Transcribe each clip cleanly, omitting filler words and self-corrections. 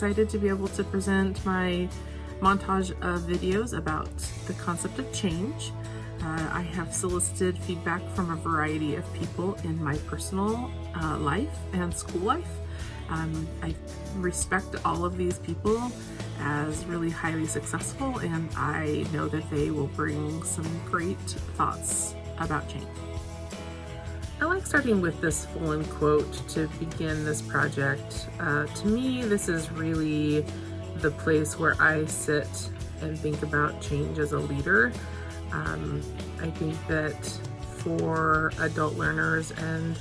excited to be able to present my montage of videos about the concept of change. I have solicited feedback from a variety of people in my personal life and school life. I respect all of these people as really highly successful, and I know that they will bring some great thoughts about change. I like starting with this full-in quote to begin this project. To me, this is really the place where I sit and think about change as a leader. I think that for adult learners and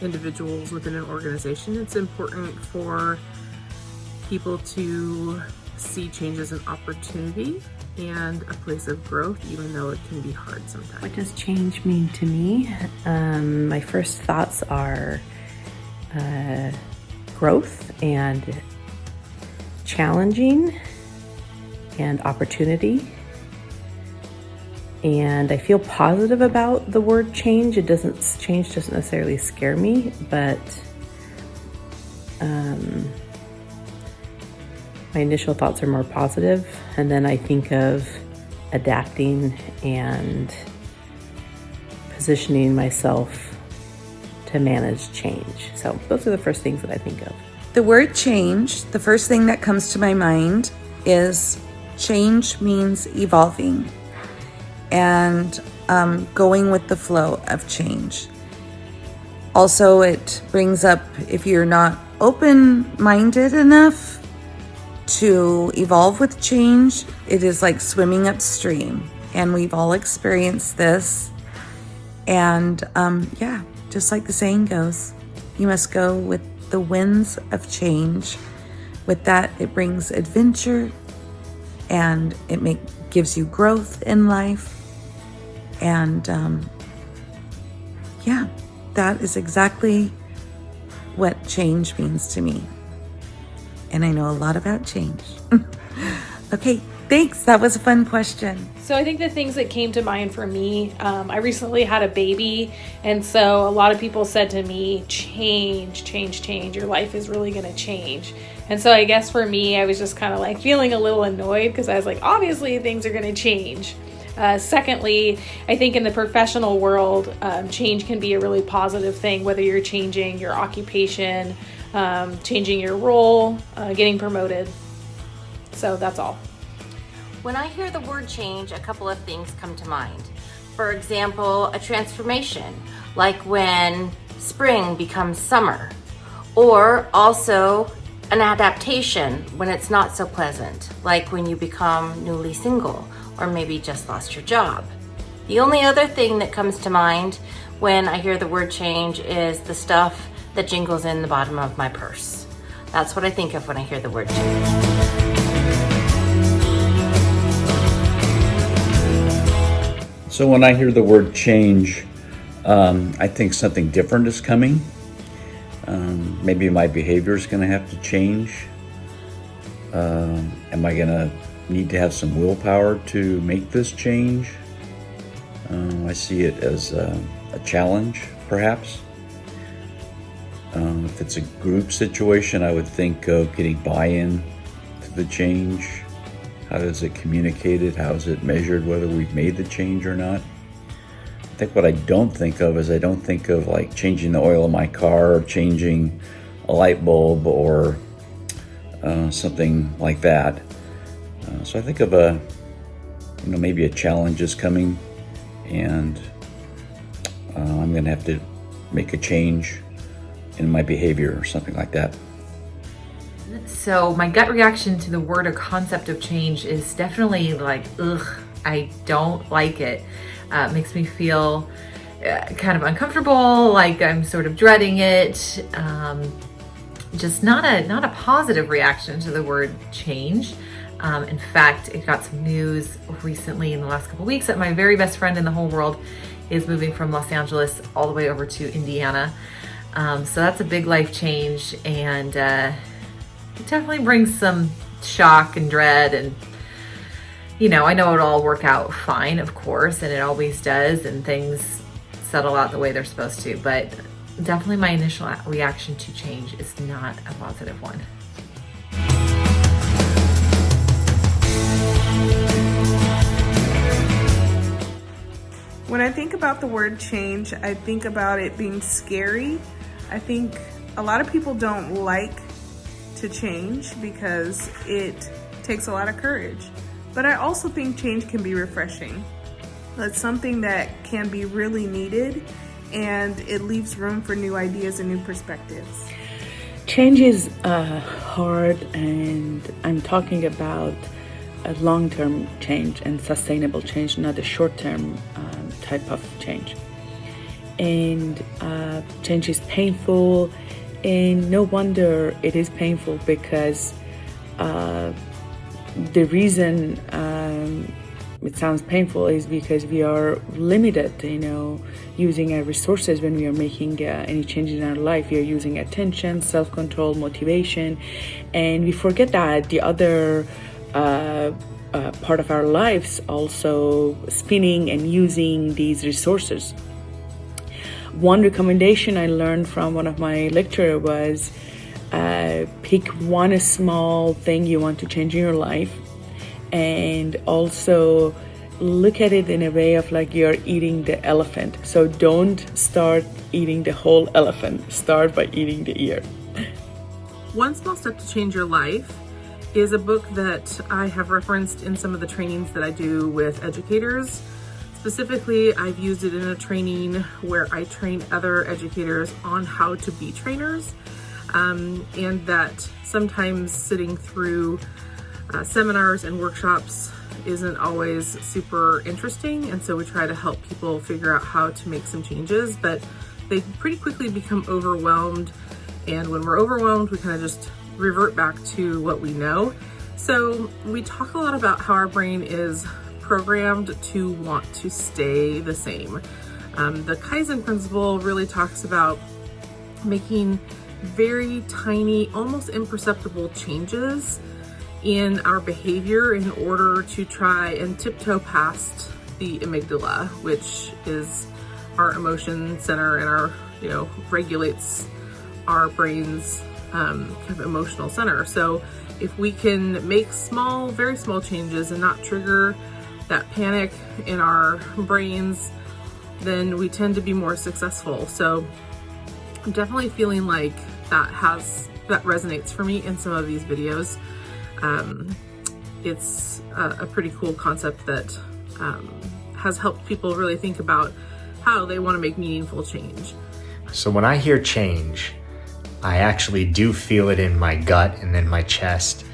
individuals within an organization, it's important for people to see change as an opportunity and a place of growth, even though it can be hard sometimes. What does change mean to me? My first thoughts are growth and challenging and opportunity. And I feel positive about the word change. Change doesn't necessarily scare me, but my initial thoughts are more positive, and then I think of adapting and positioning myself to manage change. So those are the first things that I think of. The word change, the first thing that comes to my mind is change means evolving and going with the flow of change. Also, it brings up, if you're not open-minded enough to evolve with change, it is like swimming upstream, and we've all experienced this. And yeah, just like the saying goes, you must go with the winds of change. With that, it brings adventure, and it gives you growth in life. And yeah, that is exactly what change means to me. And I know a lot about change. Okay, thanks. That was a fun question. So I think the things that came to mind for me, I recently had a baby. And so a lot of people said to me, change. Your life is really going to change. And so I guess for me, I was just kind of like feeling a little annoyed because I was like, obviously things are going to change. Secondly, I think in the professional world, change can be a really positive thing, whether you're changing your occupation, changing your role, getting promoted. So that's all. When I hear the word change, a couple of things come to mind. For example, a transformation, like when spring becomes summer, or also an adaptation when it's not so pleasant, like when you become newly single or maybe just lost your job. The only other thing that comes to mind when I hear the word change is the stuff that jingles in the bottom of my purse. That's what I think of when I hear the word change. So when I hear the word change, I think something different is coming. Maybe my behavior is going to have to change. Am I going to need to have some willpower to make this change? I see it as a challenge, perhaps. If it's a group situation, I would think of getting buy-in to the change. How is it communicated? How is it measured, whether we've made the change or not? I think what I don't think of is I don't think of like changing the oil in my car or changing a light bulb or something like that. So I think of maybe a challenge is coming, and I'm going to have to make a change in my behavior or something like that. So my gut reaction to the word or concept of change is definitely like, ugh, I don't like it. It makes me feel kind of uncomfortable, like I'm sort of dreading it. Just not a positive reaction to the word change. In fact, it got some news recently in the last couple of weeks that my very best friend in the whole world is moving from Los Angeles all the way over to Indiana. So that's a big life change, and it definitely brings some shock and dread. And, I know it'll all work out fine, of course, and it always does, and things settle out the way they're supposed to. But definitely my initial reaction to change is not a positive one. When I think about the word change, I think about it being scary. I think a lot of people don't like to change because it takes a lot of courage. But I also think change can be refreshing. It's something that can be really needed, and it leaves room for new ideas and new perspectives. Change is hard, and I'm talking about a long-term change and sustainable change, not a short-term type of change. And change is painful, and no wonder it is painful, because the reason it sounds painful is because we are limited, using our resources when we are making any change in our life. We are using attention, self-control, motivation, and we forget that the other part of our lives also spinning and using these resources. One recommendation I learned from one of my lecturers was pick one small thing you want to change in your life, and also look at it in a way of like you're eating the elephant. So don't start eating the whole elephant. Start by eating the ear. One Small Step to Change Your Life is a book that I have referenced in some of the trainings that I do with educators. Specifically, I've used it in a training where I train other educators on how to be trainers, and that sometimes sitting through seminars and workshops isn't always super interesting, and so we try to help people figure out how to make some changes, but they pretty quickly become overwhelmed, and when we're overwhelmed, we kind of just revert back to what we know. So we talk a lot about how our brain is programmed to want to stay the same. The Kaizen principle really talks about making very tiny, almost imperceptible changes in our behavior in order to try and tiptoe past the amygdala, which is our emotion center and our, regulates our brain's kind of emotional center. So if we can make small, very small changes and not trigger that panic in our brains, then we tend to be more successful. So I'm definitely feeling like that resonates for me in some of these videos. It's a pretty cool concept that has helped people really think about how they want to make meaningful change. So when I hear change, I actually do feel it in my gut and in my chest.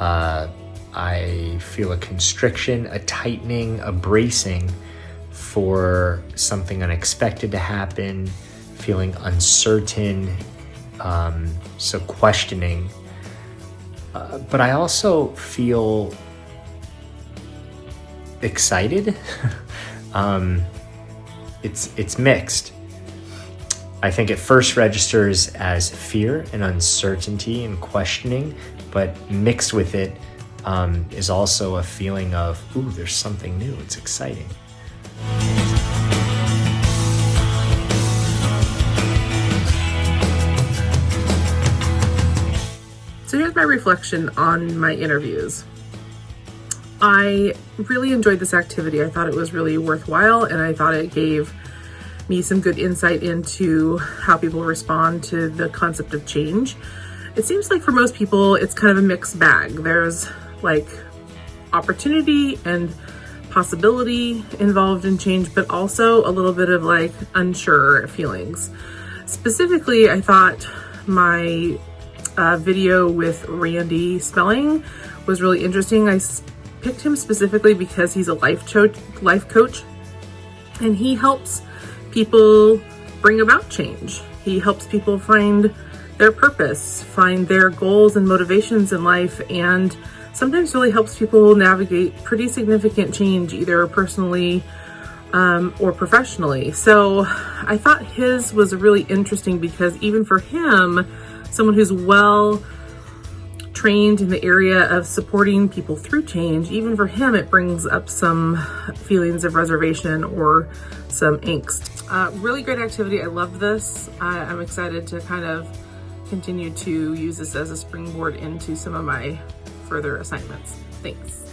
I feel a constriction, a tightening, a bracing for something unexpected to happen, feeling uncertain, so questioning. But I also feel excited. It's mixed. I think it first registers as fear and uncertainty and questioning, but mixed with it is also a feeling of, ooh, there's something new, it's exciting. So here's my reflection on my interviews. I really enjoyed this activity. I thought it was really worthwhile, and I thought it gave me some good insight into how people respond to the concept of change. It seems like for most people, it's kind of a mixed bag. There's like opportunity and possibility involved in change, but also a little bit of like unsure feelings. Specifically, I thought my video with Randy Spelling was really interesting. I picked him specifically because he's a life coach, and he helps people bring about change. He helps people find their purpose, find their goals and motivations in life, and sometimes really helps people navigate pretty significant change, either personally or professionally. So I thought his was really interesting because even for him, someone who's well trained in the area of supporting people through change, even for him, it brings up some feelings of reservation or some angst. Really great activity. I love this. I'm excited to kind of continue to use this as a springboard into some of my further assignments. Thanks.